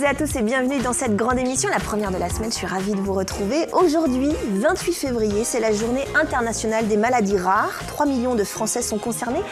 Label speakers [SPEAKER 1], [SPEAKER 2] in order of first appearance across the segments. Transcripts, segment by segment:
[SPEAKER 1] à tous et bienvenue dans cette grande émission, la première de la semaine. Je suis ravie de vous retrouver. Aujourd'hui, 28 février, c'est la journée internationale des maladies rares. 3 millions de Français sont concernés.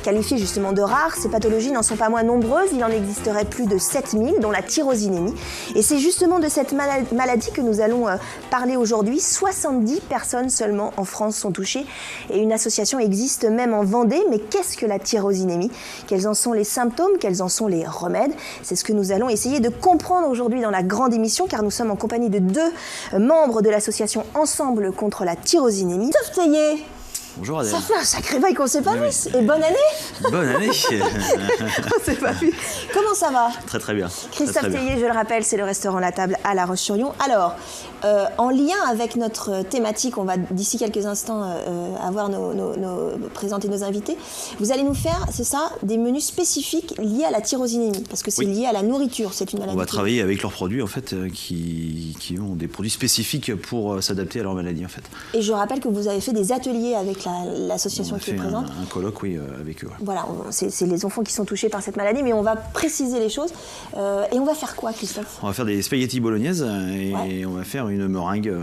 [SPEAKER 1] Qualifiées justement de rares, ces pathologies n'en sont pas moins nombreuses. Il en existerait plus de 7000, dont la tyrosinémie. Et c'est justement de cette maladie que nous allons parler aujourd'hui. 70 personnes seulement en France sont touchées. Et une association existe même en Vendée. Mais qu'est-ce que la tyrosinémie? Quels en sont les symptômes? Quels en sont les remèdes? C'est ce que nous allons essayer de comprendre aujourd'hui dans la grande émission, car nous sommes en compagnie de deux membres de l'association Ensemble contre la tyrosinémie. Christophe Tellier.
[SPEAKER 2] Bonjour Adèle.
[SPEAKER 1] Ça fait un sacré bail qu'on ne s'est pas vu. Et bonne année.
[SPEAKER 2] Bonne année.
[SPEAKER 1] On s'est pas vu. Comment ça va?
[SPEAKER 2] Très très bien.
[SPEAKER 1] Christophe Tellier, je le rappelle, c'est le restaurant La Table à La Roche-sur-Yon. Alors, en lien avec notre thématique, on va d'ici quelques instants présenter nos invités. Vous allez nous faire, c'est ça, des menus spécifiques liés à la tyrosinémie, parce que c'est lié à la nourriture, c'est une maladie.
[SPEAKER 2] On va travailler avec leurs produits en fait, qui ont des produits spécifiques pour s'adapter à leur maladie en fait.
[SPEAKER 1] Et je rappelle que vous avez fait des ateliers avec l'association qui est présente.
[SPEAKER 2] Un colloque, oui, avec eux.
[SPEAKER 1] Voilà, c'est les enfants qui sont touchés par cette maladie, mais on va préciser les choses. Et on va faire quoi, Christophe?
[SPEAKER 2] On va faire des spaghettis bolognaises et on va faire une meringue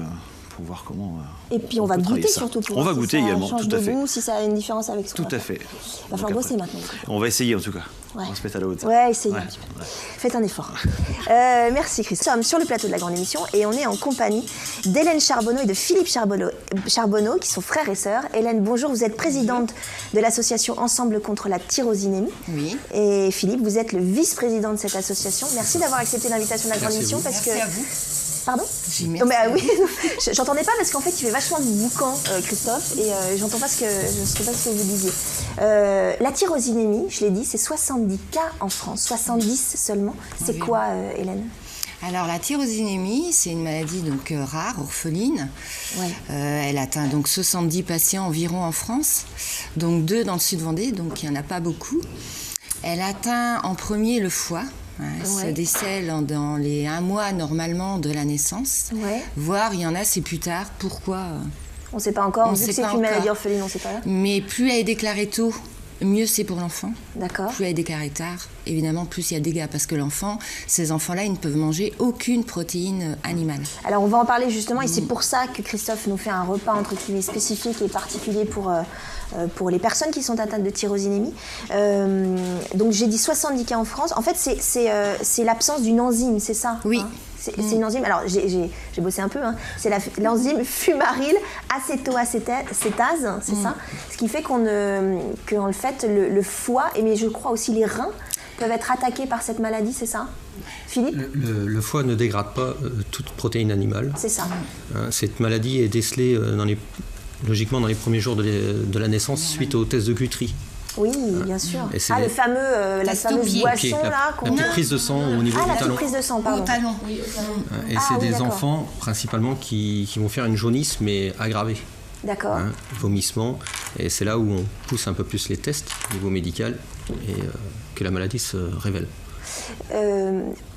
[SPEAKER 2] pour voir comment.
[SPEAKER 1] Et puis on va goûter surtout.
[SPEAKER 2] On va goûter également,
[SPEAKER 1] tout à fait. Goût, si ça a une différence avec ce qu'on va faire.
[SPEAKER 2] Tout à fait.
[SPEAKER 1] Il va falloir bosser maintenant.
[SPEAKER 2] On va essayer en tout cas.
[SPEAKER 1] Ouais.
[SPEAKER 2] On va se mettre à la hauteur.
[SPEAKER 1] Ouais, essayez un petit peu. Faites un effort. Merci Christophe. Nous sommes sur le plateau de la grande émission et on est en compagnie d'Hélène Charbonneau et de Philippe Charbonneau, qui sont frères et sœurs. Hélène, bonjour, vous êtes présidente de l'association Ensemble contre la tyrosinémie.
[SPEAKER 3] Oui.
[SPEAKER 1] Et Philippe, vous êtes le vice-président de cette association. Merci d'avoir accepté l'invitation de la grande émission.
[SPEAKER 3] Merci à vous.
[SPEAKER 1] Pardon? Oui, j'entendais pas parce qu'en fait il fait vachement de boucan, Christophe, et j'entends pas ce que vous disiez. La tyrosinémie, je l'ai dit, c'est 70 cas en France, 70 seulement. C'est quoi, Hélène?
[SPEAKER 3] Alors la tyrosinémie, c'est une maladie donc rare, orpheline.
[SPEAKER 1] Ouais.
[SPEAKER 3] Elle atteint donc 70 patients environ en France, donc 2 dans le sud Vendée, donc il n'y en a pas beaucoup. Elle atteint en premier le foie. Elle se décèle dans les 1 mois normalement de la naissance, voire il y en a c'est plus tard. Pourquoi?
[SPEAKER 1] On ne sait pas encore, vu que c'est une maladie orpheline, on ne sait pas.
[SPEAKER 3] Mais plus elle est déclarée tôt, mieux c'est pour l'enfant.
[SPEAKER 1] D'accord.
[SPEAKER 3] Plus elle est déclarée tard, évidemment plus il y a de dégâts, parce que ces enfants-là, ils ne peuvent manger aucune protéine animale. Alors
[SPEAKER 1] on va en parler justement, et c'est pour ça que Christophe nous fait un repas entre guillemets spécifique et particulier pour les personnes qui sont atteintes de tyrosinémie. Donc j'ai dit 70 cas en France. En fait, c'est l'absence d'une enzyme, c'est ça?
[SPEAKER 3] Oui.
[SPEAKER 1] Hein? C'est une enzyme, alors j'ai bossé un peu, hein. C'est l'enzyme fumaryle acétoacétase, c'est ça? Ce qui fait qu'en fait le foie, mais je crois aussi les reins, peuvent être attaqués par cette maladie, c'est ça? Philippe?
[SPEAKER 4] Le foie ne dégrade pas toute protéine animale.
[SPEAKER 1] C'est ça.
[SPEAKER 4] Cette maladie est décelée logiquement dans les premiers jours de la naissance suite au test de Guthrie.
[SPEAKER 1] Oui, bien sûr. La fameuse boisson là.
[SPEAKER 4] La petite prise de sang au niveau du talon.
[SPEAKER 1] La petite prise de sang, pardon.
[SPEAKER 4] Et c'est des enfants principalement qui vont faire une jaunisse mais aggravée.
[SPEAKER 1] D'accord.
[SPEAKER 4] Vomissement. Et c'est là où on pousse un peu plus les tests au niveau médical et que la maladie se révèle.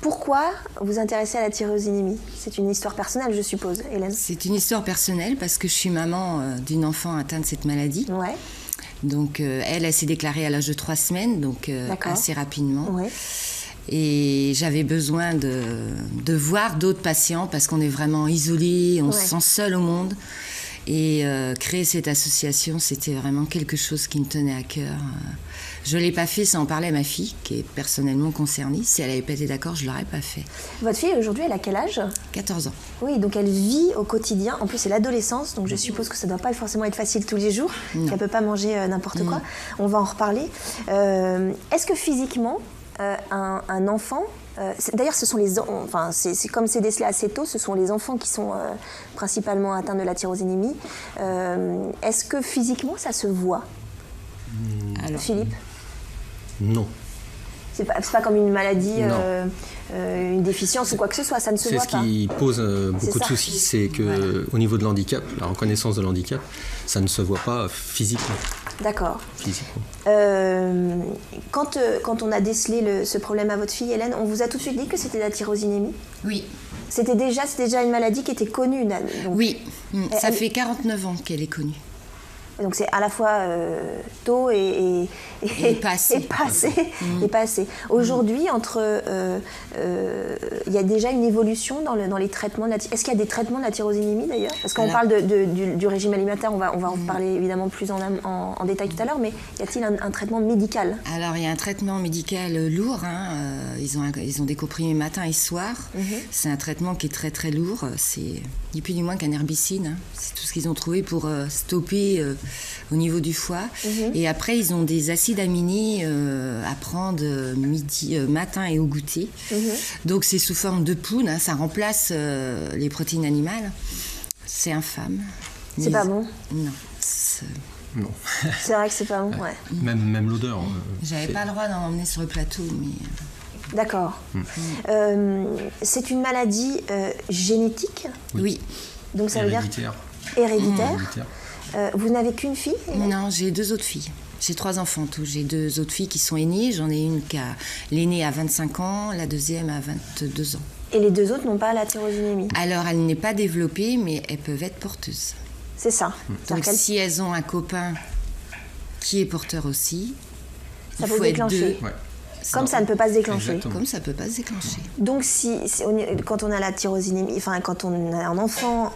[SPEAKER 1] Pourquoi vous intéressez à la tyrosinémie? C'est une histoire personnelle, je suppose, Hélène?
[SPEAKER 3] C'est une histoire personnelle parce que je suis maman d'une enfant atteinte de cette maladie.
[SPEAKER 1] Ouais.
[SPEAKER 3] Donc elle s'est déclarée à l'âge de 3 semaines, donc assez rapidement.
[SPEAKER 1] Ouais.
[SPEAKER 3] Et j'avais besoin de voir d'autres patients parce qu'on est vraiment isolés, on se sent seul au monde. Et créer cette association, c'était vraiment quelque chose qui me tenait à cœur. Je ne l'ai pas fait sans en parler à ma fille, qui est personnellement concernée. Si elle n'avait pas été d'accord, je ne l'aurais pas fait.
[SPEAKER 1] Votre fille, aujourd'hui, elle a quel âge? 14 ans. Oui, donc elle vit au quotidien. En plus, c'est l'adolescence, donc je suppose que ça ne doit pas forcément être facile tous les jours. Qu'elle ne peut pas manger n'importe quoi. On va en reparler. Est-ce que physiquement, un enfant... D'ailleurs, ce sont c'est comme c'est décelé assez tôt, ce sont les enfants qui sont principalement atteints de la tyrosinémie. Est-ce que physiquement, ça se voit? Alors, Philippe?
[SPEAKER 4] Non.
[SPEAKER 1] C'est pas comme une maladie, une déficience ou quoi que ce soit, ça ne se voit pas.
[SPEAKER 4] C'est ce qui pose beaucoup de soucis, c'est qu'au niveau de l'handicap, la reconnaissance de l'handicap, ça ne se voit pas physiquement.
[SPEAKER 1] D'accord.
[SPEAKER 4] Physiquement.
[SPEAKER 1] Quand on a décelé ce problème à votre fille, Hélène, on vous a tout de suite dit que c'était la tyrosinémie?
[SPEAKER 3] Oui.
[SPEAKER 1] C'était déjà une maladie qui était connue? Donc,
[SPEAKER 3] oui, ça fait 49 ans qu'elle est connue.
[SPEAKER 1] Donc c'est à la fois tôt et
[SPEAKER 3] passé.
[SPEAKER 1] Et passé. Aujourd'hui, il y a déjà une évolution dans les traitements de est-ce qu'il y a des traitements de la tyrosinémie d'ailleurs? Parce qu'on parle du régime alimentaire, on va en parler évidemment plus en détail tout à l'heure, mais y a-t-il un traitement médical?
[SPEAKER 3] Alors il y a un traitement médical lourd, ils ont des comprimés matin et soir. C'est un traitement qui est très très lourd, c'est ni plus ni moins qu'un herbicide, hein. C'est tout ce qu'ils ont trouvé pour stopper au niveau du foie. Et après ils ont des acides aminés à prendre matin et au goûter. Donc c'est sous forme de poudre, hein, ça remplace les protéines animales. C'est infâme.
[SPEAKER 1] C'est pas bon?
[SPEAKER 3] Non.
[SPEAKER 4] Non.
[SPEAKER 1] C'est vrai que c'est pas bon, ouais.
[SPEAKER 4] Même l'odeur.
[SPEAKER 3] J'avais pas le droit d'en emmener sur le plateau, mais...
[SPEAKER 1] D'accord. C'est une maladie génétique?
[SPEAKER 3] Oui.
[SPEAKER 1] Donc ça veut dire héréditaire. Vous n'avez qu'une fille?
[SPEAKER 3] Non, j'ai 2 autres filles. J'ai 3 enfants tous. J'ai 2 autres filles qui sont aînées. J'en ai une qui a l'aînée à 25 ans, la deuxième à 22 ans.
[SPEAKER 1] Et les 2 autres n'ont pas la tyrosinémie?
[SPEAKER 3] Alors, elle n'est pas développée, mais elles peuvent être porteuses.
[SPEAKER 1] C'est ça.
[SPEAKER 3] Donc, si elles ont un copain qui est porteur aussi,
[SPEAKER 1] ça
[SPEAKER 3] il
[SPEAKER 1] peut
[SPEAKER 3] faut être 2.
[SPEAKER 4] Ouais.
[SPEAKER 1] Comme ça ne peut pas se déclencher.
[SPEAKER 4] Exactement.
[SPEAKER 3] Comme ça ne peut pas se déclencher.
[SPEAKER 1] Donc, quand on a la tyrosinémie, enfin, quand on a un enfant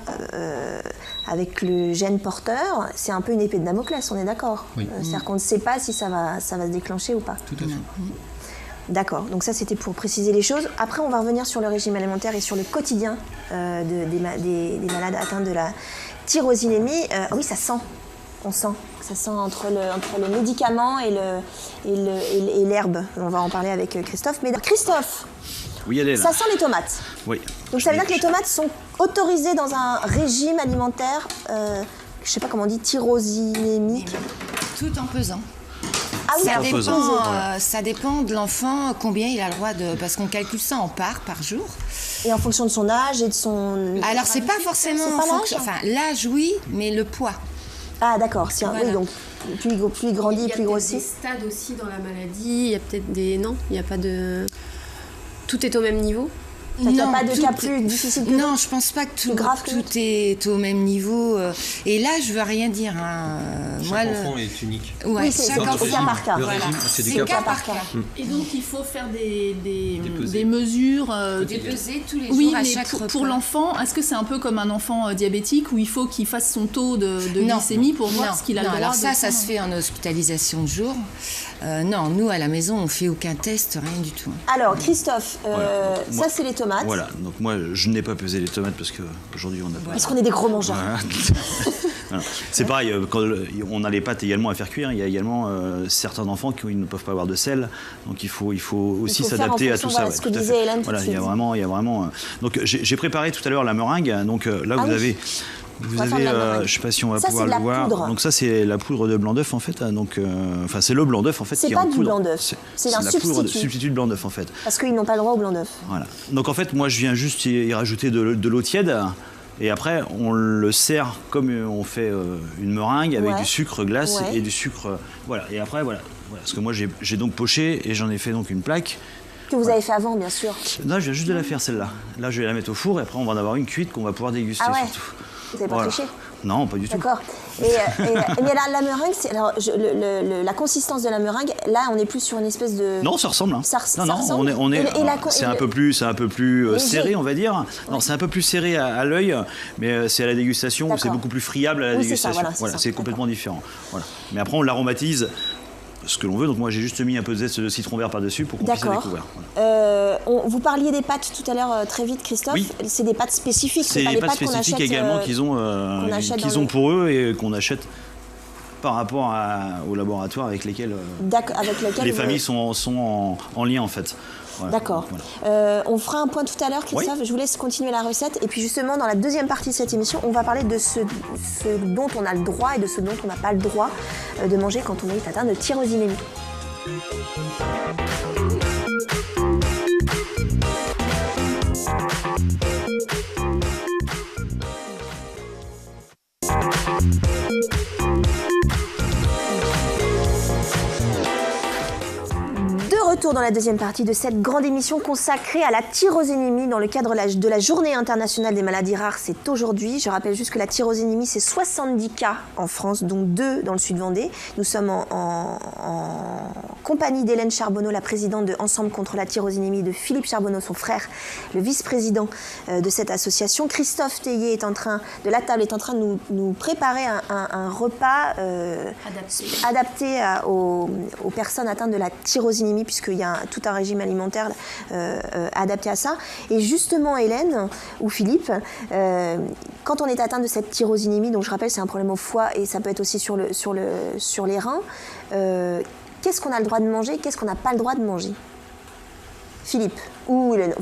[SPEAKER 1] avec le gène porteur, c'est un peu une épée de Damoclès, on est d'accord?
[SPEAKER 4] Oui.
[SPEAKER 1] C'est-à-dire qu'on ne sait pas si ça va se déclencher ou pas.
[SPEAKER 4] Tout à fait.
[SPEAKER 1] D'accord, donc ça c'était pour préciser les choses. Après on va revenir sur le régime alimentaire et sur le quotidien des malades atteints de la tyrosinémie. Oui, ça sent, on sent. Ça sent entre le médicament et l'herbe. On va en parler avec Christophe. Mais Christophe,
[SPEAKER 2] Oui, elle est là.
[SPEAKER 1] ça sent les tomates.
[SPEAKER 2] Oui.
[SPEAKER 1] Donc ça veut dire que les tomates sont autorisées dans un régime alimentaire, je ne sais pas comment on dit, tyrosinémique.
[SPEAKER 3] Tout en pesant.
[SPEAKER 1] Ah oui,
[SPEAKER 3] Ça dépend de l'enfant, combien il a le droit de... Parce qu'on calcule ça en parts par jour.
[SPEAKER 1] Et en fonction de son âge et de son...
[SPEAKER 3] Alors, c'est pas forcément...
[SPEAKER 1] C'est pas l'âge?
[SPEAKER 3] Enfin, l'âge, oui, mais le poids.
[SPEAKER 1] Ah d'accord, oui, donc plus il grandit, plus il
[SPEAKER 5] Il y a
[SPEAKER 1] grossit.
[SPEAKER 5] des stades aussi dans la maladie, il y a peut-être des... Non, il n'y a pas de... Tout est au même niveau?
[SPEAKER 1] Il n'y a pas de cas plus difficile que
[SPEAKER 3] Non, je pense pas que tout est au même niveau. Et là, je veux rien dire. Hein.
[SPEAKER 4] Chaque enfant est unique.
[SPEAKER 3] Ouais,
[SPEAKER 1] Oui, c'est
[SPEAKER 3] chaque
[SPEAKER 1] au
[SPEAKER 3] enfant.
[SPEAKER 1] cas par cas.
[SPEAKER 4] Le régime, c'est du cas par cas.
[SPEAKER 6] Et donc il faut faire des
[SPEAKER 4] pesées.
[SPEAKER 6] mesures.
[SPEAKER 3] Des pesées tous les jours
[SPEAKER 6] Oui,
[SPEAKER 3] à
[SPEAKER 6] mais
[SPEAKER 3] chaque repas.
[SPEAKER 6] pour l'enfant, est-ce que c'est un peu comme un enfant diabétique où il faut qu'il fasse son taux de glycémie pour voir ce qu'il a le droit
[SPEAKER 3] alors
[SPEAKER 6] de
[SPEAKER 3] ça
[SPEAKER 6] prendre?
[SPEAKER 3] se fait en hospitalisation de jour. Non, nous, à la maison, on fait aucun test, rien du tout.
[SPEAKER 1] Alors Christophe,
[SPEAKER 2] Voilà, donc, moi-
[SPEAKER 1] ça c'est les tomates.
[SPEAKER 2] Voilà, donc moi je n'ai pas pesé les tomates parce qu'aujourd'hui on n'a pas.
[SPEAKER 1] Parce qu'on est des gros mangeurs.
[SPEAKER 2] Voilà. Voilà. C'est pareil, quand on a les pâtes également à faire cuire, il y a également certains enfants qui ne peuvent pas avoir de sel, donc il faut aussi
[SPEAKER 1] Il faut faire
[SPEAKER 2] s'adapter
[SPEAKER 1] en
[SPEAKER 2] à tout
[SPEAKER 1] fonction,
[SPEAKER 2] ça.
[SPEAKER 1] voilà, ce que
[SPEAKER 2] tout à
[SPEAKER 1] disait
[SPEAKER 2] fait.
[SPEAKER 1] Hélène tout
[SPEAKER 2] Voilà,
[SPEAKER 1] de
[SPEAKER 2] il y a
[SPEAKER 1] suite.
[SPEAKER 2] vraiment. Donc j'ai préparé tout à l'heure la meringue, donc là
[SPEAKER 1] Ah
[SPEAKER 2] vous
[SPEAKER 1] oui.
[SPEAKER 2] avez. Vous
[SPEAKER 1] va faire
[SPEAKER 2] avez,
[SPEAKER 1] de la meringue.
[SPEAKER 2] je sais pas si on va
[SPEAKER 1] Ça,
[SPEAKER 2] pouvoir
[SPEAKER 1] c'est de
[SPEAKER 2] le
[SPEAKER 1] la
[SPEAKER 2] voir.
[SPEAKER 1] poudre.
[SPEAKER 2] Donc ça c'est la poudre de blanc d'œuf en fait. Donc enfin c'est le blanc d'œuf en fait
[SPEAKER 1] C'est
[SPEAKER 2] qui est
[SPEAKER 1] pas
[SPEAKER 2] en
[SPEAKER 1] du
[SPEAKER 2] poudre.
[SPEAKER 1] blanc d'œuf. C'est un
[SPEAKER 2] la poudre
[SPEAKER 1] substitut.
[SPEAKER 2] substitut de blanc d'œuf en fait.
[SPEAKER 1] Parce qu'ils n'ont pas le droit au blanc d'œuf.
[SPEAKER 2] Voilà. Donc en fait moi je viens juste y rajouter de l'eau tiède. Et après, on le sert comme on fait une meringue avec
[SPEAKER 1] Ouais.
[SPEAKER 2] du sucre glace
[SPEAKER 1] Ouais.
[SPEAKER 2] et du sucre. Voilà. Et après, voilà. Parce que moi, j'ai donc poché et j'en ai fait donc une plaque.
[SPEAKER 1] Que vous avez fait avant, bien sûr.
[SPEAKER 2] Non, je viens juste de la faire celle-là. Là, je vais la mettre au four et après, on va en avoir une cuite qu'on va pouvoir déguster
[SPEAKER 1] Ah ouais.
[SPEAKER 2] surtout.
[SPEAKER 1] Vous n'avez pas
[SPEAKER 2] Voilà.
[SPEAKER 1] triché?
[SPEAKER 2] Non, pas du tout.
[SPEAKER 1] D'accord. Mais la meringue, la consistance de la meringue, là, on est plus sur une espèce de...
[SPEAKER 2] Non, ça ressemble. Hein.
[SPEAKER 1] Ça
[SPEAKER 2] non,
[SPEAKER 1] ressemble.
[SPEAKER 2] c'est un peu plus
[SPEAKER 1] Léger.
[SPEAKER 2] serré, on va dire. Non, c'est un peu plus serré à l'œil, mais c'est à la dégustation, c'est
[SPEAKER 1] D'accord.
[SPEAKER 2] beaucoup plus friable à la
[SPEAKER 1] Oui, c'est ça,
[SPEAKER 2] dégustation.
[SPEAKER 1] voilà, c'est ça.
[SPEAKER 2] Complètement différent. Voilà. Mais après, on l'aromatise ce que l'on veut. Donc moi, j'ai juste mis un peu de zeste de citron vert par-dessus pour qu'on puisse le
[SPEAKER 1] D'accord.
[SPEAKER 2] découvrir. Voilà.
[SPEAKER 1] Vous parliez des pâtes tout à l'heure, très vite, Christophe.
[SPEAKER 2] Oui.
[SPEAKER 1] C'est des pâtes spécifiques.
[SPEAKER 2] C'est
[SPEAKER 1] pas
[SPEAKER 2] des
[SPEAKER 1] des
[SPEAKER 2] pâtes
[SPEAKER 1] pâtes qu'on
[SPEAKER 2] spécifiques
[SPEAKER 1] achète,
[SPEAKER 2] également qu'ils ont
[SPEAKER 1] dans le-
[SPEAKER 2] pour eux et qu'on achète par rapport au laboratoire avec lesquels
[SPEAKER 1] avec lesquelles
[SPEAKER 2] les
[SPEAKER 1] vous-
[SPEAKER 2] familles sont en lien en fait. Voilà.
[SPEAKER 1] D'accord.
[SPEAKER 2] Voilà.
[SPEAKER 1] On fera un point tout à l'heure, Christophe.
[SPEAKER 2] Oui.
[SPEAKER 1] Je vous laisse continuer la recette. Et puis justement, dans la deuxième partie de cette émission, on va parler de ce dont on a le droit et de ce dont on n'a pas le droit de manger quand on est atteint de tyrosinémie. De retour dans la deuxième partie de cette grande émission consacrée à la tyrosinémie dans le cadre de la Journée internationale des maladies rares. C'est aujourd'hui. Je rappelle juste que la tyrosinémie, c'est 70 cas en France, dont 2 dans le Sud-Vendée. Nous sommes en compagnie d'Hélène Charbonneau, la présidente de Ensemble contre la tyrosinémie, de Philippe Charbonneau, son frère, le vice-président de cette association. Christophe Théier est en train de nous préparer un repas adapté aux personnes atteintes de la tyrosinémie, puisqu'il y a tout un régime alimentaire adapté à ça. Et justement, Hélène ou Philippe, quand on est atteint de cette tyrosinémie, donc je rappelle, c'est un problème au foie et ça peut être aussi sur les reins, qu'est-ce qu'on a le droit de manger, qu'est-ce qu'on n'a pas le droit de manger? Philippe, ou Hélène,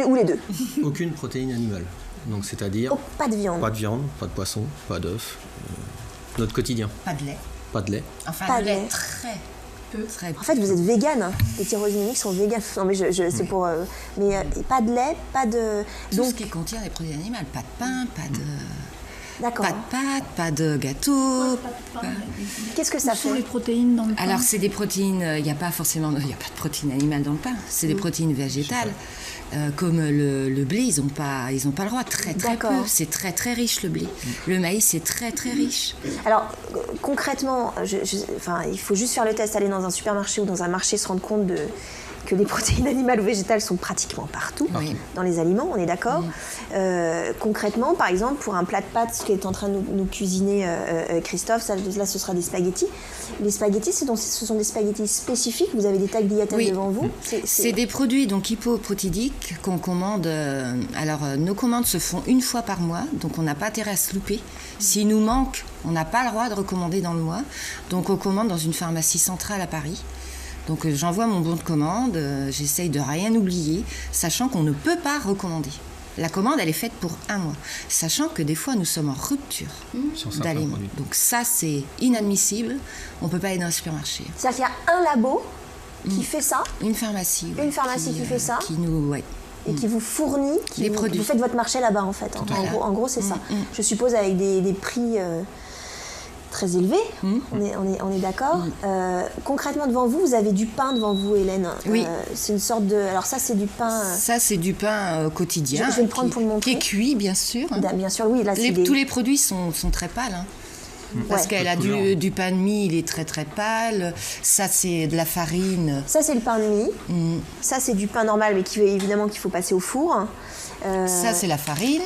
[SPEAKER 1] ou les deux.
[SPEAKER 4] Aucune protéine animale. Donc c'est-à-dire
[SPEAKER 1] pas de viande.
[SPEAKER 4] Pas de viande, pas de poisson, pas d'œufs. Notre quotidien.
[SPEAKER 3] Pas de lait.
[SPEAKER 4] Pas de lait.
[SPEAKER 3] Enfin,
[SPEAKER 1] Pas
[SPEAKER 3] de
[SPEAKER 1] de
[SPEAKER 3] lait
[SPEAKER 1] lait.
[SPEAKER 3] très peu. Très peu.
[SPEAKER 1] En fait, vous êtes végane, hein. Les tyrosinémiques sont véganes. Non, mais c'est pour... mais pas de lait, pas de...
[SPEAKER 3] Tout ce qui contient des protéines animales. Pas de pain, pas de...
[SPEAKER 1] D'accord.
[SPEAKER 3] Pas de pâtes, pas de gâteau.
[SPEAKER 1] Qu'est-ce que ça
[SPEAKER 6] Où sont
[SPEAKER 1] fait?
[SPEAKER 6] les protéines dans le pain?
[SPEAKER 3] Alors, c'est des protéines, il n'y a pas de protéines animales dans le pain, c'est des protéines végétales. Comme le blé, ils n'ont pas le droit, très peu. C'est très très riche le blé. Le maïs, c'est très très riche.
[SPEAKER 1] Alors, concrètement, il faut juste faire le test, aller dans un supermarché ou dans un marché, se rendre compte que les protéines animales ou végétales sont pratiquement partout dans les aliments, on est d'accord. Concrètement, par exemple, pour un plat de pâtes, ce qu'est en train de nous cuisiner Christophe, là ce sera des spaghettis. Les spaghettis, ce sont des spaghettis spécifiques, vous avez des tagliatelles devant vous.
[SPEAKER 3] C'est des produits donc hypoprotidiques qu'on commande. Nos commandes se font une fois par mois, donc on n'a pas intérêt à se louper. S'il nous manque, on n'a pas le droit de recommander dans le mois. Donc on commande dans une pharmacie centrale à Paris. Donc j'envoie mon bon de commande, j'essaye de rien oublier, sachant qu'on ne peut pas recommander. La commande, elle est faite pour un mois, sachant que des fois, nous sommes en rupture d'aliments. Donc ça, c'est inadmissible. On ne peut pas aller dans un supermarché.
[SPEAKER 1] C'est-à-dire qu'il y a un labo qui fait ça.
[SPEAKER 3] Une pharmacie.
[SPEAKER 1] Une pharmacie qui fait ça. Et qui vous fournit
[SPEAKER 3] les produits.
[SPEAKER 1] Vous faites votre marché là-bas, en fait. En gros, c'est ça. Je suppose avec des prix... très élevé, on est d'accord. Concrètement, devant vous, vous avez du pain devant vous, Hélène.
[SPEAKER 3] Oui.
[SPEAKER 1] C'est une sorte de... Alors ça, c'est du pain...
[SPEAKER 3] Ça, c'est du pain quotidien.
[SPEAKER 1] Je vais le prendre pour le montrer.
[SPEAKER 3] Qui est cuit, bien sûr.
[SPEAKER 1] Bien sûr, oui. Là,
[SPEAKER 3] tous les produits sont très pâles. Hein. Parce qu'elle a du pain de mie, il est très très pâle. Ça, c'est de la farine.
[SPEAKER 1] Ça, c'est le pain de mie. Ça, c'est du pain normal, mais évidemment qu'il faut passer au four.
[SPEAKER 3] Ça, c'est la farine.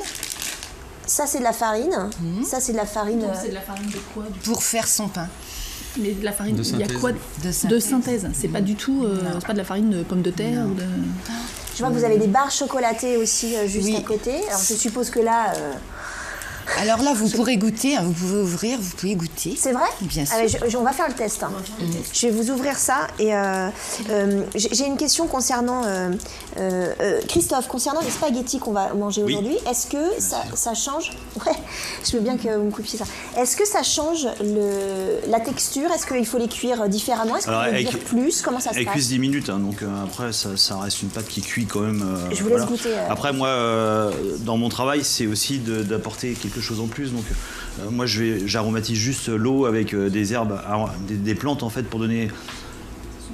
[SPEAKER 1] Ça, c'est de la farine. Ça, c'est de la farine...
[SPEAKER 6] Donc, c'est de la farine de quoi
[SPEAKER 3] pour faire son pain.
[SPEAKER 6] Mais de la farine,
[SPEAKER 4] il y a quoi
[SPEAKER 6] de synthèse. C'est pas du tout... c'est pas de la farine de pommes de terre ou de...
[SPEAKER 1] Je vois que vous avez des barres chocolatées aussi juste à côté. Alors, je suppose que là...
[SPEAKER 3] Alors là, vous pourrez goûter, vous pouvez ouvrir, vous pouvez goûter.
[SPEAKER 1] C'est vrai?
[SPEAKER 3] Bien sûr.
[SPEAKER 1] Allez, on va faire le test. Je vais vous ouvrir ça. Et j'ai une question concernant Christophe, concernant les spaghettis qu'on va manger aujourd'hui. Est-ce que ça change? Ouais, je veux bien que vous me coupiez ça. Est-ce que ça change la texture? Est-ce qu'il faut les cuire différemment? Est-ce qu'il faut les cuire plus? Comment ça se passe?
[SPEAKER 2] Elle cuise 10 minutes, hein, donc après ça reste une pâte qui cuit quand même.
[SPEAKER 1] Je vous laisse goûter.
[SPEAKER 2] Après moi, dans mon travail, c'est aussi d'apporter quelque chose en plus. Donc moi j'aromatise juste l'eau avec des herbes, des plantes en fait pour donner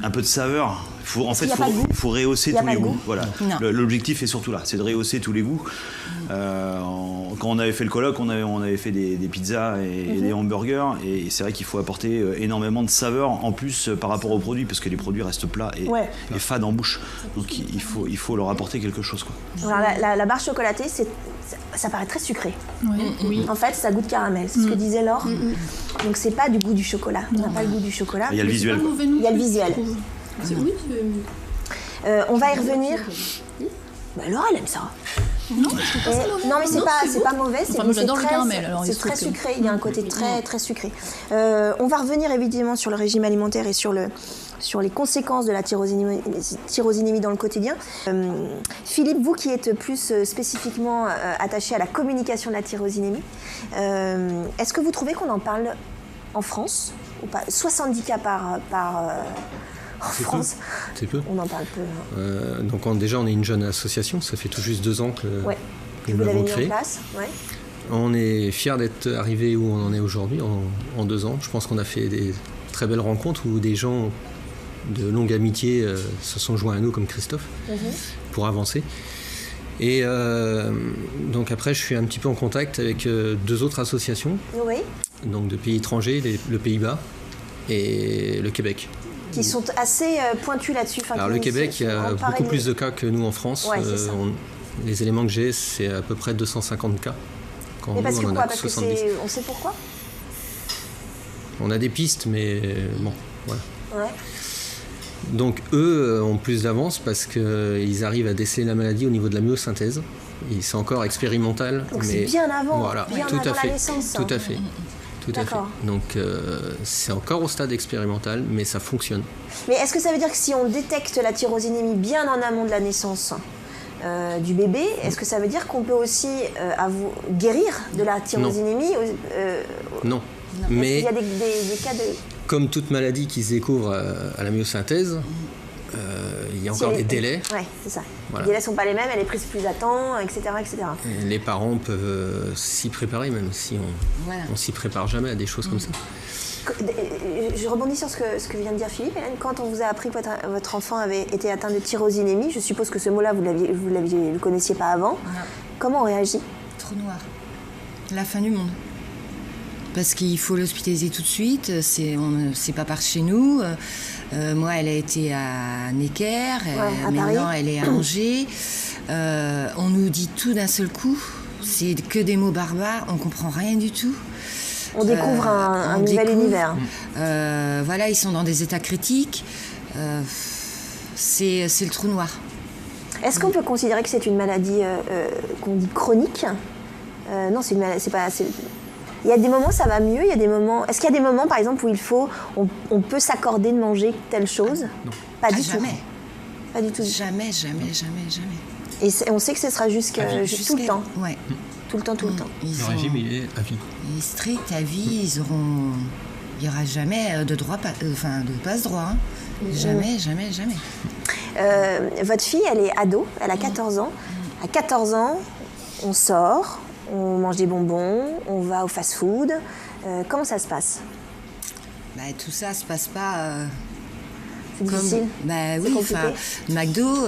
[SPEAKER 2] un peu de saveur. Il faut rehausser tous les goûts. Voilà. L'objectif est surtout là, c'est de rehausser tous les goûts. Quand on avait fait le colloque, on avait fait des pizzas et des hamburgers, et c'est vrai qu'il faut apporter énormément de saveur en plus par rapport aux produits, parce que les produits restent plats et fades en bouche. Donc il faut leur apporter quelque chose, quoi.
[SPEAKER 1] Alors, la barre chocolatée, ça paraît très sucré.
[SPEAKER 6] Oui.
[SPEAKER 1] En fait, ça goûte caramel, c'est ce que disait Laure. Donc c'est pas du goût du chocolat. On n'a pas le goût du chocolat.
[SPEAKER 2] Il y a le visuel.
[SPEAKER 1] Il y a le visuel. On va y revenir. Laure, elle aime ça.
[SPEAKER 6] Non,
[SPEAKER 1] mais c'est pas mauvais.
[SPEAKER 6] Enfin, j'adore le caramel.
[SPEAKER 1] C'est très sucré. Il y a un côté très très sucré. On va revenir évidemment sur le régime alimentaire et sur les conséquences de la tyrosinémie dans le quotidien. Philippe, vous qui êtes plus spécifiquement attaché à la communication de la tyrosinémie, est-ce que vous trouvez qu'on en parle en France ou pas? 70 cas en France.
[SPEAKER 4] C'est peu.
[SPEAKER 1] On en parle peu.
[SPEAKER 4] Donc déjà, on est une jeune association. Ça fait tout juste 2 ans que nous
[SPEAKER 1] vous l'avez
[SPEAKER 4] l'avons
[SPEAKER 1] mis
[SPEAKER 4] créée.
[SPEAKER 1] en place. Ouais.
[SPEAKER 4] On est fiers d'être arrivés où on en est aujourd'hui en 2 ans. Je pense qu'on a fait des très belles rencontres où des gens de longue amitié se sont joints à nous, comme Christophe, pour avancer. Et donc après, je suis un petit peu en contact avec 2 autres associations, donc de pays étrangers, le Pays-Bas et le Québec.
[SPEAKER 1] Qui sont assez pointus là-dessus.
[SPEAKER 4] Alors le Québec, il y a beaucoup plus de cas que nous en France. Les éléments que j'ai, c'est à peu près 250 cas. Quand
[SPEAKER 1] mais parce
[SPEAKER 4] nous,
[SPEAKER 1] que
[SPEAKER 4] on en
[SPEAKER 1] quoi?
[SPEAKER 4] a
[SPEAKER 1] Parce
[SPEAKER 4] 70.
[SPEAKER 1] que on sait pourquoi?
[SPEAKER 4] On a des pistes, mais bon, voilà.
[SPEAKER 1] Ouais.
[SPEAKER 4] Donc eux ont plus d'avance parce qu'ils arrivent à déceler la maladie au niveau de la myosynthèse. C'est encore expérimental.
[SPEAKER 1] Donc
[SPEAKER 4] mais
[SPEAKER 1] c'est bien avant,
[SPEAKER 4] voilà,
[SPEAKER 1] bien
[SPEAKER 4] tout
[SPEAKER 1] avant
[SPEAKER 4] à fait,
[SPEAKER 1] la naissance.
[SPEAKER 4] tout à fait. Tout à fait. Donc c'est encore au stade expérimental, mais ça fonctionne. Mais
[SPEAKER 1] est-ce que ça veut dire que si on détecte la tyrosinémie bien en amont de la naissance du bébé, est-ce que ça veut dire qu'on peut aussi guérir de la tyrosinémie?
[SPEAKER 4] Non. Mais
[SPEAKER 1] il y a des cas de...
[SPEAKER 4] Comme toute maladie qui se découvre à la myosynthèse, il y a encore des délais.
[SPEAKER 1] Oui, c'est ça.
[SPEAKER 4] Voilà.
[SPEAKER 1] Les délais ne sont pas les mêmes, elle est prise plus à temps, etc.
[SPEAKER 4] Et les parents peuvent s'y préparer, même si on s'y prépare jamais à des choses comme ça.
[SPEAKER 1] Je rebondis sur ce que vient de dire Philippe. Hélène, quand on vous a appris que votre enfant avait été atteint de tyrosinémie, je suppose que ce mot-là, vous ne le connaissiez pas avant. Non. Comment on réagit?
[SPEAKER 3] Trou noir. La fin du monde. Parce qu'il faut l'hospitaliser tout de suite, c'est pas par chez nous. Moi, elle a été à Necker, maintenant elle est à Angers. On nous dit tout d'un seul coup, c'est que des mots barbares, on comprend rien du tout.
[SPEAKER 1] On découvre un nouvel univers.
[SPEAKER 3] Voilà, ils sont dans des états critiques. C'est le trou noir.
[SPEAKER 1] Est-ce qu'on peut considérer que c'est une maladie qu'on dit chronique? Non, c'est pas... Il y a des moments ça va mieux, il y a des moments... Est-ce qu'il y a des moments, par exemple, où on peut s'accorder de manger telle chose?
[SPEAKER 4] Non.
[SPEAKER 1] Pas du tout.
[SPEAKER 3] Jamais.
[SPEAKER 1] Pas du tout.
[SPEAKER 3] Jamais.
[SPEAKER 1] Et on sait que ce sera jusqu'à tout le temps.
[SPEAKER 3] Ouais.
[SPEAKER 1] Tout le temps.
[SPEAKER 4] Le régime, il est à vie.
[SPEAKER 3] Il est strict, à vie, il n'y aura jamais de passe-droit. Hein. Jamais.
[SPEAKER 1] Votre fille, elle est ado, elle a 14 ans. À 14 ans, on sort, on mange des bonbons, on va au fast-food. Comment ça se passe?
[SPEAKER 3] Tout ça se passe pas...
[SPEAKER 1] c'est difficile?
[SPEAKER 3] Oui, McDo,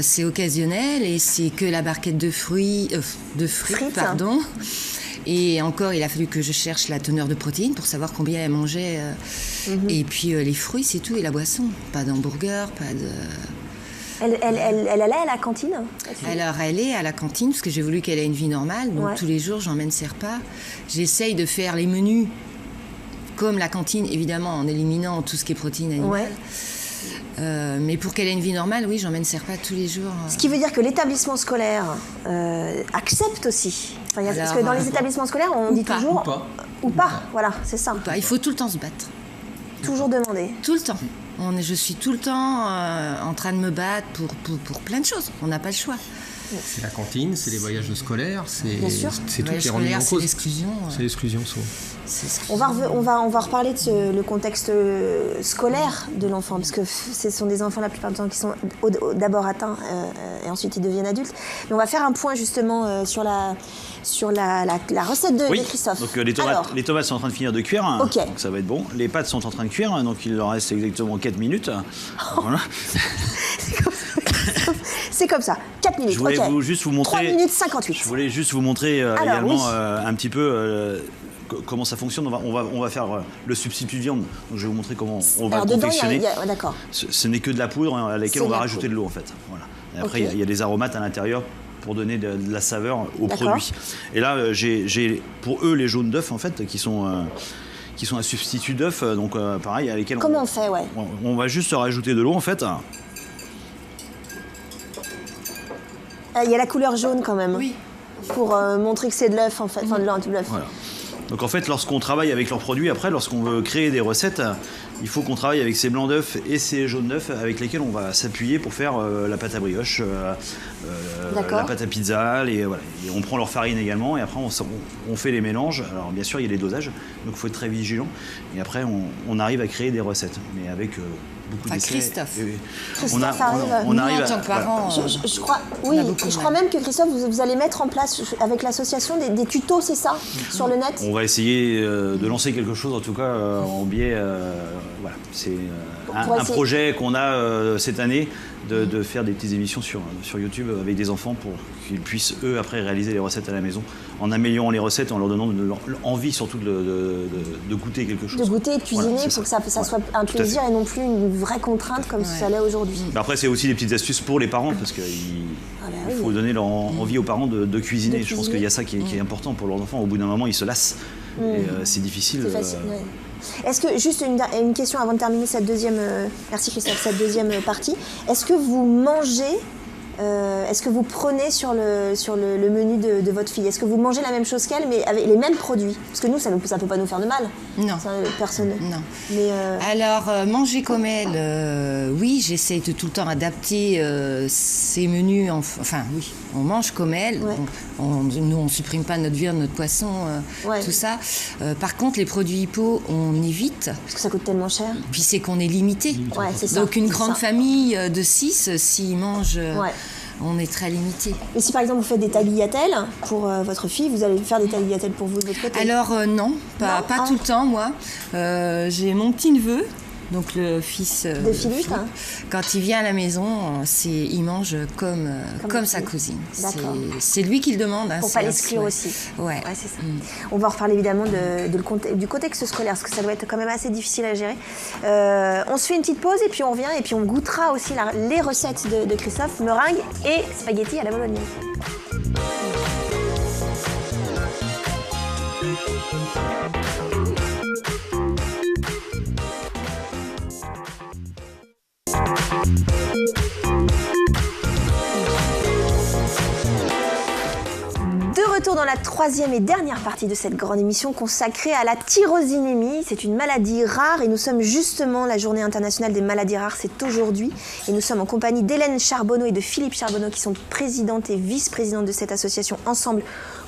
[SPEAKER 3] c'est occasionnel et c'est que la barquette de fruits,
[SPEAKER 1] Frites.
[SPEAKER 3] pardon. Et encore, il a fallu que je cherche la teneur de protéines pour savoir combien elle mangeait. Et puis les fruits, c'est tout, et la boisson. Pas d'hamburger, pas de...
[SPEAKER 1] Elle allait à la cantine?
[SPEAKER 3] Alors, elle est à la cantine, parce que j'ai voulu qu'elle ait une vie normale. Donc, tous les jours, j'emmène ses repas. J'essaye de faire les menus comme la cantine, évidemment, en éliminant tout ce qui est protéines animales. Mais pour qu'elle ait une vie normale, oui, j'emmène ses repas tous les jours.
[SPEAKER 1] Ce qui veut dire que l'établissement scolaire accepte aussi. Parce que dans les établissements scolaires, on dit toujours... Ou pas, voilà, c'est ça.
[SPEAKER 3] Il faut tout le temps se battre.
[SPEAKER 1] Toujours demander.
[SPEAKER 3] Tout le temps. Je suis tout le temps en train de me battre pour plein de choses. On n'a pas le choix.
[SPEAKER 4] C'est la cantine, c'est les voyages scolaires, c'est tout qui est remis en cause.
[SPEAKER 3] C'est l'exclusion.
[SPEAKER 4] C'est l'exclusion, souvent.
[SPEAKER 1] On va reparler de le contexte scolaire de l'enfant, parce que ce sont des enfants la plupart du temps qui sont d'abord atteints et ensuite ils deviennent adultes. Mais on va faire un point justement sur la recette de Christophe.
[SPEAKER 2] Donc les tomates sont en train de finir de cuire, donc ça va être bon. Les pâtes sont en train de cuire, donc il leur reste exactement 4 minutes. Voilà.
[SPEAKER 1] C'est comme ça, 4 minutes.
[SPEAKER 2] Je voulais juste vous montrer...
[SPEAKER 1] 3 minutes 58.
[SPEAKER 2] Je voulais juste vous montrer également un petit peu comment ça fonctionne. On va faire le substitut de viande. Donc je vais vous montrer comment on va le confectionner.
[SPEAKER 1] D'accord.
[SPEAKER 2] Ce n'est que de la poudre à laquelle on va rajouter de l'eau en fait. Voilà. Et après il y a des aromates à l'intérieur pour donner de la saveur au produit. Et là j'ai pour eux les jaunes d'œufs en fait qui sont un substitut d'œufs. Donc pareil, à lesquels
[SPEAKER 1] on fait
[SPEAKER 2] on va juste rajouter de l'eau en fait.
[SPEAKER 1] Il y a la couleur jaune quand même.
[SPEAKER 3] Oui.
[SPEAKER 1] Pour montrer que c'est de l'œuf en fait, enfin de l'œuf.
[SPEAKER 2] Voilà. Donc en fait, lorsqu'on travaille avec leurs produits, après, lorsqu'on veut créer des recettes, il faut qu'on travaille avec ces blancs d'œufs et ces jaunes d'œufs avec lesquels on va s'appuyer pour faire la pâte à brioche, la pâte à pizza, et on prend leur farine également et après on fait les mélanges. Alors bien sûr, il y a les dosages, donc il faut être très vigilant. Et après, on arrive à créer des recettes, mais avec beaucoup
[SPEAKER 3] Enfin,
[SPEAKER 2] d'essais.
[SPEAKER 3] Christophe.
[SPEAKER 1] Christophe
[SPEAKER 2] On
[SPEAKER 3] Nous,
[SPEAKER 2] arrive
[SPEAKER 3] en tant que
[SPEAKER 2] voilà.
[SPEAKER 3] parents,
[SPEAKER 1] Je crois,
[SPEAKER 3] on
[SPEAKER 1] oui,
[SPEAKER 3] a beaucoup de
[SPEAKER 1] je crois
[SPEAKER 3] mal.
[SPEAKER 1] même que Christophe, vous allez mettre en place avec l'association des tutos, c'est ça, sur le net.
[SPEAKER 2] On va essayer de lancer quelque chose, en tout cas, en biais. Voilà, c'est un projet qu'on a cette année de faire des petites émissions sur YouTube avec des enfants pour qu'ils puissent, eux, après, réaliser les recettes à la maison, en améliorant les recettes, en leur donnant envie surtout de goûter quelque chose.
[SPEAKER 1] De goûter et de cuisiner
[SPEAKER 2] Voilà,
[SPEAKER 1] pour que ça soit un
[SPEAKER 2] Tout à
[SPEAKER 1] plaisir
[SPEAKER 2] fait.
[SPEAKER 1] et non plus une vraie contrainte comme ça l'est aujourd'hui.
[SPEAKER 2] Après, c'est aussi des petites astuces pour les parents parce qu'il faut donner envie aux parents de cuisiner. Je pense qu'il y a ça qui est important pour leurs enfants. Au bout d'un moment, ils se lassent. Et c'est difficile.
[SPEAKER 1] C'est facile, ouais. Est-ce que, juste une question avant de terminer cette deuxième, merci Christophe, cette deuxième partie, est-ce que vous mangez, est-ce que vous prenez sur le menu de votre fille, est-ce que vous mangez la même chose qu'elle mais avec les mêmes produits? Parce que nous, ça ne peut pas nous faire de mal.
[SPEAKER 3] Non.
[SPEAKER 1] Personne.
[SPEAKER 3] Non.
[SPEAKER 1] Mais
[SPEAKER 3] Alors, manger comme elle, oui, j'essaie de tout le temps adapter ses menus. Enfin, oui, on mange comme elle.
[SPEAKER 1] Ouais.
[SPEAKER 3] Nous, on ne supprime pas notre viande, notre poisson, tout ça. Par contre, les produits hypo, on évite.
[SPEAKER 1] parce que ça coûte tellement cher.
[SPEAKER 3] Puis c'est qu'on est limité.
[SPEAKER 1] Ouais, c'est ça.
[SPEAKER 3] Donc, une
[SPEAKER 1] c'est
[SPEAKER 3] grande
[SPEAKER 1] ça.
[SPEAKER 3] famille de 6, s'ils mangent,
[SPEAKER 1] Ouais.
[SPEAKER 3] on est très limité.
[SPEAKER 1] Et si par exemple vous faites des tagliatelles pour votre fille, vous allez faire des tagliatelles pour vous de votre côté?
[SPEAKER 3] Alors non, pas
[SPEAKER 1] Ah.
[SPEAKER 3] tout le temps moi. J'ai mon petit-neveu, donc le fils
[SPEAKER 1] De Philippe, hein.
[SPEAKER 3] Quand il vient à la maison, il mange comme sa cousine.
[SPEAKER 1] D'accord.
[SPEAKER 3] C'est lui qui le demande. Hein,
[SPEAKER 1] Pour pas l'exclure aussi.
[SPEAKER 3] Ouais.
[SPEAKER 1] C'est ça. On va en reparler évidemment du contexte scolaire, parce que ça doit être quand même assez difficile à gérer. On se fait une petite pause et puis on revient et puis on goûtera aussi les recettes de Christophe, meringue et spaghettis à la bolognaise. De retour dans la troisième et dernière partie de cette grande émission consacrée à la tyrosinémie. C'est une maladie rare et nous sommes justement, la journée internationale des maladies rares, c'est aujourd'hui. Et nous sommes en compagnie d'Hélène Charbonneau et de Philippe Charbonneau qui sont présidentes et vice-présidentes de cette association Ensemble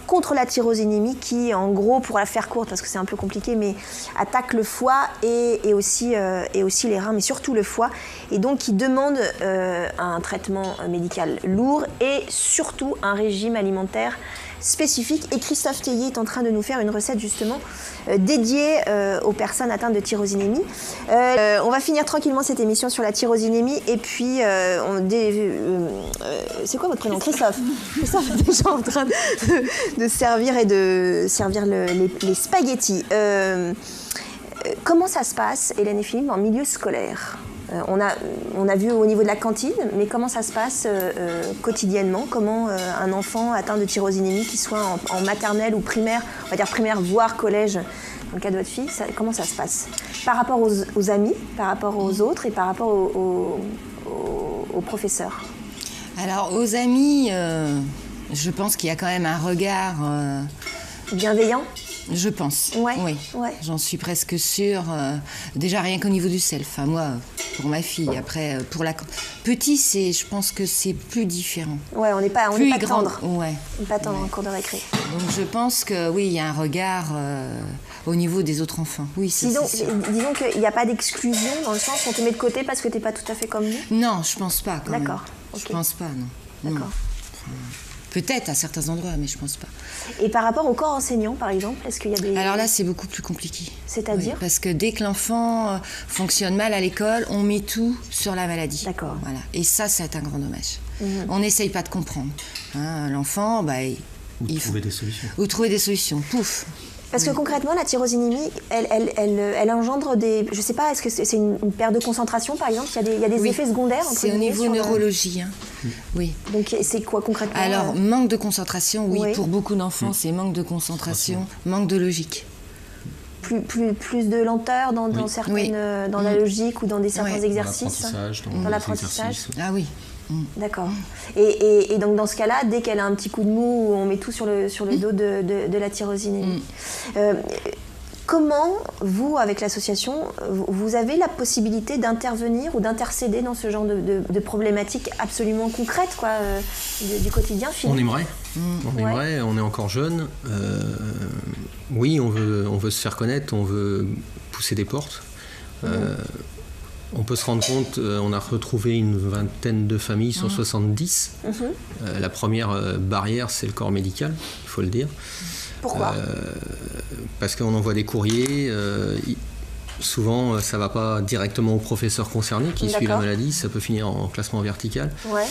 [SPEAKER 1] contre la tyrosinémie qui, en gros, pour la faire courte parce que c'est un peu compliqué, mais attaque le foie et aussi les reins, mais surtout le foie. Et donc qui demande un traitement médical lourd et surtout un régime alimentaire spécifique. Et Christophe Théier est en train de nous faire une recette justement dédiée aux personnes atteintes de tyrosinémie. On va finir tranquillement cette émission sur la tyrosinémie et puis c'est quoi votre prénom? Christophe. Christophe est déjà en train de servir les spaghettis. Comment ça se passe, Hélène et Philippe, en milieu scolaire? On a vu au niveau de la cantine, mais comment ça se passe quotidiennement? Comment un enfant atteint de tyrosinémie, qu'il soit en maternelle ou primaire, on va dire primaire, voire collège, dans le cas de votre fille, comment ça se passe? Par rapport aux amis, par rapport aux autres et par rapport aux professeurs?
[SPEAKER 3] Alors, aux amis, je pense qu'il y a quand même un regard...
[SPEAKER 1] bienveillant?
[SPEAKER 3] Je pense,
[SPEAKER 1] Ouais,
[SPEAKER 3] oui.
[SPEAKER 1] ouais.
[SPEAKER 3] J'en suis presque sûre. Déjà, rien qu'au niveau du self. Moi, pour ma fille. Après, pour la... Petit, je pense que c'est plus différent.
[SPEAKER 1] Ouais, on n'est pas tendre.
[SPEAKER 3] Ouais.
[SPEAKER 1] On n'est pas tendre en cours de récré.
[SPEAKER 3] Donc, je pense que, oui, il y a un regard au niveau des autres enfants. Oui, c'est sûr.
[SPEAKER 1] Disons qu'il n'y a pas d'exclusion, dans le sens où on te met de côté parce que tu n'es pas tout à fait comme nous?
[SPEAKER 3] Non, je pense pas, quand même.
[SPEAKER 1] D'accord. Ok.
[SPEAKER 3] Je pense pas, non.
[SPEAKER 1] D'accord.
[SPEAKER 3] Peut-être à certains endroits, mais je pense pas.
[SPEAKER 1] Et par rapport au corps enseignant, par exemple, est-ce qu'il y a des...
[SPEAKER 3] Alors là, c'est beaucoup plus compliqué.
[SPEAKER 1] C'est-à-dire?
[SPEAKER 3] Oui, parce que dès que l'enfant fonctionne mal à l'école, on met tout sur la maladie.
[SPEAKER 1] D'accord.
[SPEAKER 3] Voilà. Et ça, c'est un grand dommage. On n'essaye pas de comprendre. Hein, l'enfant, il faut... Ou trouver des solutions. Pouf.
[SPEAKER 1] Parce que concrètement, la tyrosinémie, elle engendre des... Je ne sais pas, est-ce que c'est une perte de concentration, par exemple? Il y a des effets secondaires?
[SPEAKER 3] C'est au niveau neurologie. Hein. Oui.
[SPEAKER 1] Donc c'est quoi concrètement?
[SPEAKER 3] Alors, manque de concentration, oui.
[SPEAKER 1] Oui.
[SPEAKER 3] Pour beaucoup d'enfants, c'est manque de concentration, manque de logique.
[SPEAKER 1] Plus de lenteur dans certaines, dans la logique ou dans certains exercices?
[SPEAKER 4] Dans
[SPEAKER 1] l'apprentissage.
[SPEAKER 3] Ah oui.
[SPEAKER 1] D'accord. Et donc dans ce cas-là, dès qu'elle a un petit coup de mou, on met tout sur le dos de la tyrosinémie. Comment, vous, avec l'association, vous avez la possibilité d'intervenir ou d'intercéder dans ce genre de problématiques absolument concrètes du quotidien, Philippe?
[SPEAKER 4] On aimerait. On aimerait, on est encore jeune. Oui, on veut se faire connaître, on veut pousser des portes. On peut se rendre compte, on a retrouvé une vingtaine de familles sur 70. La première barrière, c'est le corps médical, il faut le dire.
[SPEAKER 1] Pourquoi ?
[SPEAKER 4] Parce qu'on envoie des courriers. Souvent, ça ne va pas directement au professeur concerné qui suit la maladie. Ça peut finir en classement vertical.
[SPEAKER 1] Ouais.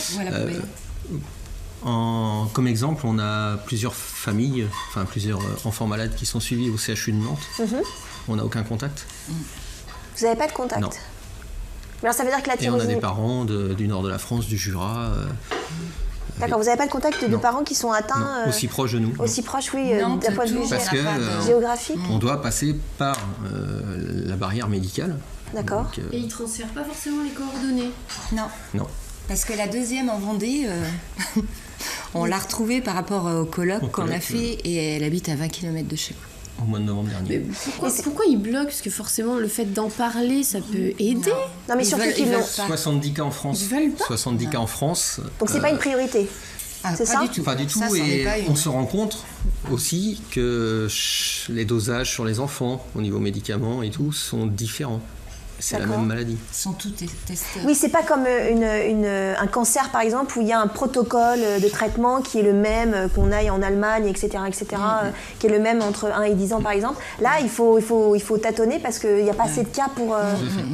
[SPEAKER 4] Comme exemple, on a plusieurs familles, plusieurs enfants malades qui sont suivis au CHU de Nantes. On n'a aucun contact.
[SPEAKER 1] Vous n'avez pas de contact ?
[SPEAKER 4] Non.
[SPEAKER 1] Alors ça veut dire que la
[SPEAKER 4] Et on a
[SPEAKER 1] tyrosinée...
[SPEAKER 4] des parents du nord de la France, du Jura.
[SPEAKER 1] D'accord, vous n'avez pas de contact de parents qui sont atteints...
[SPEAKER 4] Non, aussi proches de nous.
[SPEAKER 1] Aussi proches, oui,
[SPEAKER 3] Nantes,
[SPEAKER 1] d'un point de vue
[SPEAKER 4] Parce que
[SPEAKER 1] géographique.
[SPEAKER 4] on doit passer par la barrière médicale.
[SPEAKER 1] D'accord.
[SPEAKER 4] Donc,
[SPEAKER 5] Et ils ne transfèrent pas forcément les coordonnées.
[SPEAKER 3] Non. Parce que la deuxième en Vendée, on l'a retrouvée par rapport au colloque qu'on a fait et elle habite à 20 km de chez nous.
[SPEAKER 4] au mois de novembre dernier.
[SPEAKER 5] Mais pourquoi ils bloquent ? Parce que forcément, le fait d'en parler, ça peut aider.
[SPEAKER 1] Non, mais surtout qu'ils l'ont...
[SPEAKER 4] 70 cas en France.
[SPEAKER 5] Ils veulent pas.
[SPEAKER 4] 70 cas en France.
[SPEAKER 1] Donc c'est pas une priorité. C'est ça ?
[SPEAKER 4] Pas du tout. Et on se rend compte aussi que les dosages sur les enfants, au niveau médicaments et tout, sont différents. C'est la même maladie.
[SPEAKER 3] Ils sont tous testés.
[SPEAKER 1] Oui, c'est pas comme un cancer, par exemple, où il y a un protocole de traitement qui est le même, qu'on aille en Allemagne, etc., qui est le même entre 1 et 10 ans, par exemple. Là, il faut tâtonner parce qu'il n'y a pas assez de cas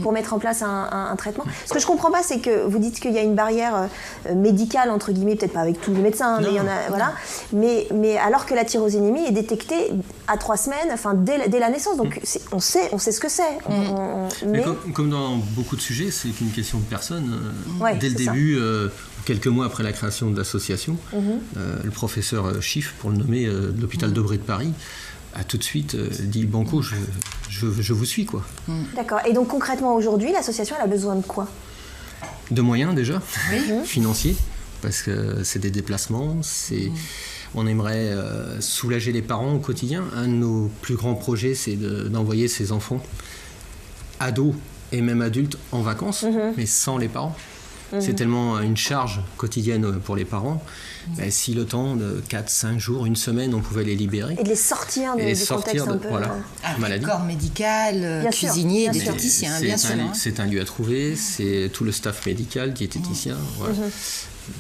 [SPEAKER 1] pour mettre en place un traitement. Ce que je comprends pas, c'est que vous dites qu'il y a une barrière médicale, entre guillemets, peut-être pas avec tous les médecins, mais il y en a, voilà. Mais alors que la tyrosinémie est détectée à 3 semaines, enfin, dès la naissance. Donc, on sait ce que c'est. Mais
[SPEAKER 4] comme dans beaucoup de sujets, c'est qu'une question de personne. Dès le début, quelques mois après la création de l'association, le professeur Schiff, pour le nommer, de l'hôpital Debré de Paris, a tout de suite dit Banco, je vous suis, quoi.
[SPEAKER 1] D'accord. Et donc concrètement aujourd'hui, l'association, elle a besoin de quoi ?
[SPEAKER 4] De moyens déjà, financiers, parce que c'est des déplacements, on aimerait soulager les parents au quotidien. Un de nos plus grands projets, c'est d'envoyer ces enfants ados et même adultes en vacances, mais sans les parents. C'est tellement une charge quotidienne pour les parents. Si le temps de 4-5 jours, une semaine, on pouvait les libérer.
[SPEAKER 1] Et de les sortir du contexte un peu...
[SPEAKER 3] Avec corps médical, cuisinier, diététicien, bien sûr.
[SPEAKER 4] C'est un lieu à trouver, c'est tout le staff médical, diététicien. Voilà.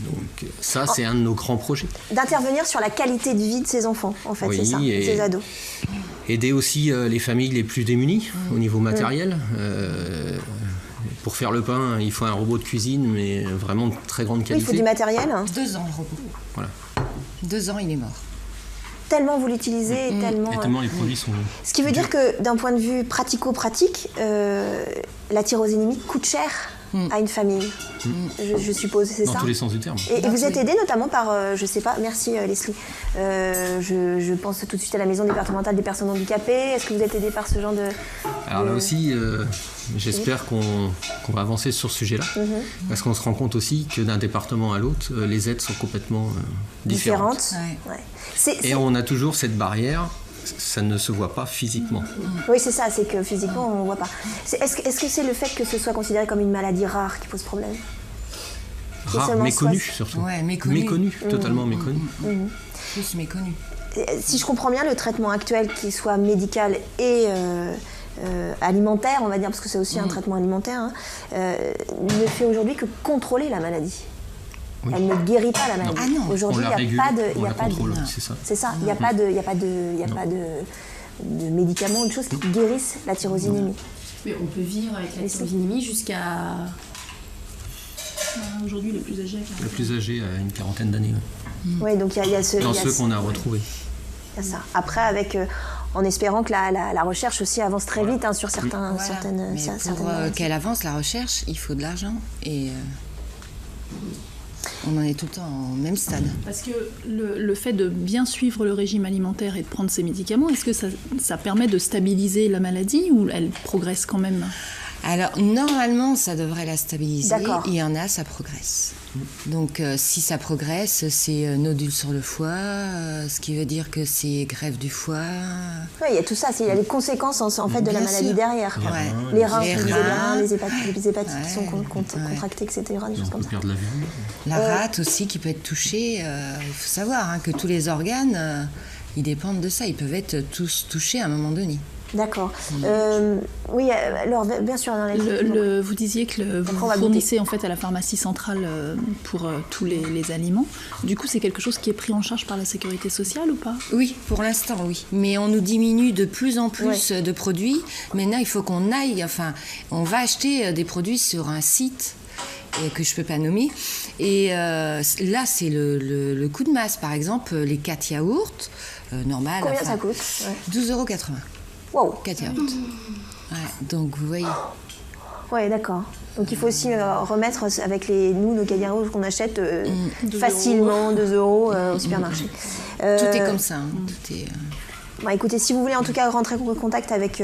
[SPEAKER 4] Donc ça, c'est un de nos grands projets.
[SPEAKER 1] D'intervenir sur la qualité de vie de ces enfants, en fait, c'est ça, ces ados.
[SPEAKER 4] Aider aussi les familles les plus démunies au niveau matériel. Pour faire le pain, il faut un robot de cuisine, mais vraiment de très grande qualité.
[SPEAKER 1] Oui, il faut du matériel.
[SPEAKER 3] 2 ans, le robot.
[SPEAKER 4] Voilà.
[SPEAKER 3] 2 ans, il est mort.
[SPEAKER 1] Tellement vous l'utilisez,
[SPEAKER 4] tellement les produits sont...
[SPEAKER 1] Ce qui veut dire que d'un point de vue pratico-pratique, la tyrosinémie coûte cher à une famille, je suppose, c'est ça ?
[SPEAKER 4] Dans tous les sens du terme.
[SPEAKER 1] Et vous êtes aidé notamment par, je sais pas, merci Leslie, je pense tout de suite à la maison départementale des personnes handicapées. Est-ce que vous êtes aidé par ce genre de...
[SPEAKER 4] Alors là aussi, j'espère qu'on va avancer sur ce sujet-là, parce qu'on se rend compte aussi que d'un département à l'autre, les aides sont complètement différentes. Et on a toujours cette barrière, ça ne se voit pas physiquement.
[SPEAKER 1] Oui, c'est ça, c'est que physiquement, on ne voit pas. Est-ce que c'est le fait que ce soit considéré comme une maladie rare qui pose problème ?
[SPEAKER 4] Rare, méconnu surtout.
[SPEAKER 3] Ouais, méconnu.
[SPEAKER 4] Totalement méconnu.
[SPEAKER 3] Plus méconnu.
[SPEAKER 1] Si je comprends bien, le traitement actuel, qu'il soit médical et alimentaire, on va dire, parce que c'est aussi un traitement alimentaire, ne fait aujourd'hui que contrôler la maladie. Oui. Elle ne guérit pas la maladie. Aujourd'hui, il n'y a pas de... C'est ça. Il n'y a pas de médicaments ou de choses qui guérissent la tyrosinémie.
[SPEAKER 5] Mais on peut vivre avec la tyrosinémie jusqu'à...
[SPEAKER 6] Aujourd'hui, les plus âgés.
[SPEAKER 4] Le plus âgé a une quarantaine d'années.
[SPEAKER 1] Oui, donc il y a ce...
[SPEAKER 4] Dans ceux qu'on a retrouvés.
[SPEAKER 1] Il y a ça. Après, avec... en espérant que la recherche aussi avance très vite sur certaines...
[SPEAKER 3] Pour qu'elle avance, la recherche, il faut de l'argent. Et... on en est tout le temps au même stade.
[SPEAKER 6] Parce que le fait de bien suivre le régime alimentaire et de prendre ses médicaments, est-ce que ça permet de stabiliser la maladie ou elle progresse quand même ?
[SPEAKER 3] Alors, normalement, ça devrait la stabiliser.
[SPEAKER 1] D'accord.
[SPEAKER 3] Il y en a, ça progresse. Donc, si ça progresse, c'est nodule sur le foie, ce qui veut dire que c'est greffe du foie.
[SPEAKER 1] Oui, il y a tout ça. Il y a les conséquences en fait de la maladie derrière. Les reins, les hépatites qui sont contractées, etc. Des choses comme ça.
[SPEAKER 3] La rate aussi qui peut être touchée. Il faut savoir que tous les organes, ils dépendent de ça. Ils peuvent être tous touchés à un moment donné.
[SPEAKER 1] D'accord. Oui, alors bien sûr.
[SPEAKER 6] Vous disiez que vous fournissez en fait à la pharmacie centrale pour tous les aliments. Du coup, c'est quelque chose qui est pris en charge par la sécurité sociale ou pas?
[SPEAKER 3] Oui, pour l'instant, oui. Mais on nous diminue de plus en plus de produits. Maintenant, il faut qu'on aille, on va acheter des produits sur un site que je ne peux pas nommer. Et là, c'est le coup de masse. Par exemple, les 4 yaourts, normal.
[SPEAKER 1] Combien ça coûte?
[SPEAKER 3] 12,80 €.
[SPEAKER 1] Wow.
[SPEAKER 3] 4 yaourts. Ouais, donc, vous voyez.
[SPEAKER 1] Oui, d'accord. Donc il faut aussi remettre avec nos cadeaux qu'on achète facilement, 2 € au supermarché.
[SPEAKER 3] Tout est comme ça. Tout est...
[SPEAKER 1] Bon, écoutez, si vous voulez en tout cas rentrer en contact avec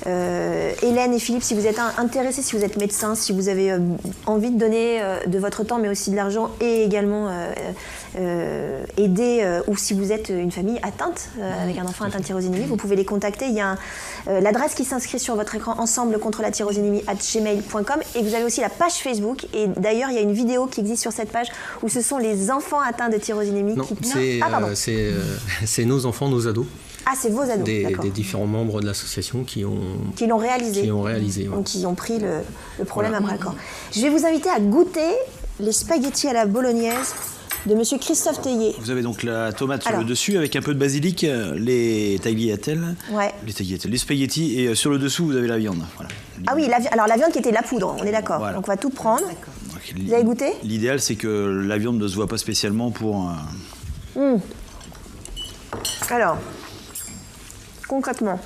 [SPEAKER 1] Hélène et Philippe, si vous êtes intéressés, si vous êtes médecin, si vous avez envie de donner de votre temps mais aussi de l'argent et également aider, ou si vous êtes une famille atteinte avec un enfant atteint de tyrosinémie, vous pouvez les contacter. Il y a l'adresse qui s'inscrit sur votre écran, ensemble contre la tyrosinémie @gmail.com, et vous avez aussi la page Facebook, et d'ailleurs il y a une vidéo qui existe sur cette page où ce sont les enfants atteints de tyrosinémie
[SPEAKER 4] c'est nos enfants, nos ados.
[SPEAKER 1] Ah, c'est vos ados,
[SPEAKER 4] des différents membres de l'association qui
[SPEAKER 1] l'ont réalisé. Donc, qui ont pris le problème à bras-le-corps. Je vais vous inviter à goûter les spaghettis à la bolognaise de Monsieur Christophe Tellier.
[SPEAKER 2] Vous avez donc la tomate sur le dessus avec un peu de basilic, les tagliatelles, les spaghettis, et sur le dessous, vous avez la viande. Voilà.
[SPEAKER 1] Ah oui, alors la viande qui était de la poudre, on est d'accord. Voilà. Donc on va tout prendre. Vous avez goûté?
[SPEAKER 2] L'idéal, c'est que la viande ne se voit pas spécialement pour...
[SPEAKER 1] Alors... Concrètement,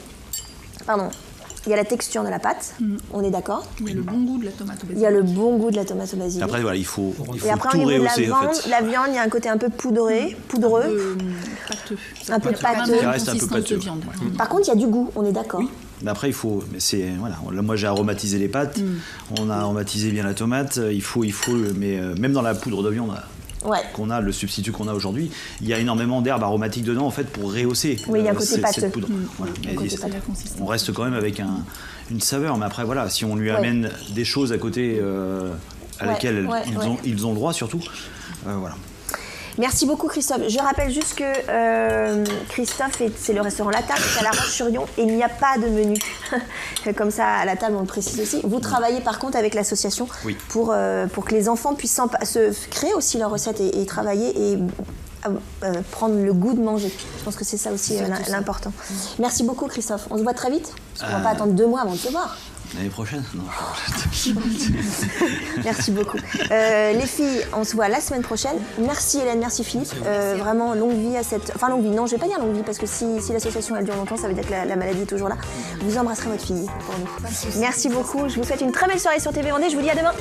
[SPEAKER 1] il y a la texture de la pâte, on est d'accord.
[SPEAKER 6] Il y a le bon goût de la tomate au basilic.
[SPEAKER 1] Il y a le bon goût de la tomate au basilic.
[SPEAKER 2] Après, voilà, il faut
[SPEAKER 1] et après,
[SPEAKER 2] tout
[SPEAKER 1] au niveau
[SPEAKER 2] rehausser,
[SPEAKER 1] de la viande, il y a un côté un peu poudreux.
[SPEAKER 6] Pâteux.
[SPEAKER 1] Un peu pâteux.
[SPEAKER 2] Ça reste un peu pâteux.
[SPEAKER 1] Par contre, il y a du goût, on est d'accord.
[SPEAKER 2] Oui. Mais après, il faut... Voilà, moi, j'ai aromatisé les pâtes, on a aromatisé bien la tomate, il faut mais même dans la poudre de viande... qu'on a, le substitut qu'on a aujourd'hui, il y a énormément d'herbes aromatiques dedans en fait pour rehausser
[SPEAKER 1] il y a un côté pâteux.
[SPEAKER 2] cette poudre. Voilà. On reste quand même avec une saveur, mais après voilà, si on lui amène des choses à côté à laquelle ils ont le droit surtout, voilà.
[SPEAKER 1] Merci beaucoup Christophe. Je rappelle juste que Christophe, c'est le restaurant La Table, c'est à La Roche-sur-Yon, et il n'y a pas de menu. Comme ça, à la table, on le précise aussi. Vous travaillez par contre avec l'association pour que les enfants puissent se créer aussi leurs recettes et travailler et prendre le goût de manger. Je pense que c'est ça aussi l'important. Merci beaucoup Christophe. On se voit très vite, parce qu'on ne va pas attendre 2 mois avant de se voir.
[SPEAKER 2] L'année prochaine? Non.
[SPEAKER 1] Merci beaucoup. Les filles, on se voit la semaine prochaine. Merci Hélène, merci Philippe. Vraiment longue vie à cette... Enfin longue vie, non, je vais pas dire longue vie, parce que si l'association elle dure longtemps, ça veut dire que la maladie est toujours là. Vous embrasserez votre fille pour nous. Merci beaucoup. Je vous souhaite une très belle soirée sur TV Vendée. Je vous dis à demain.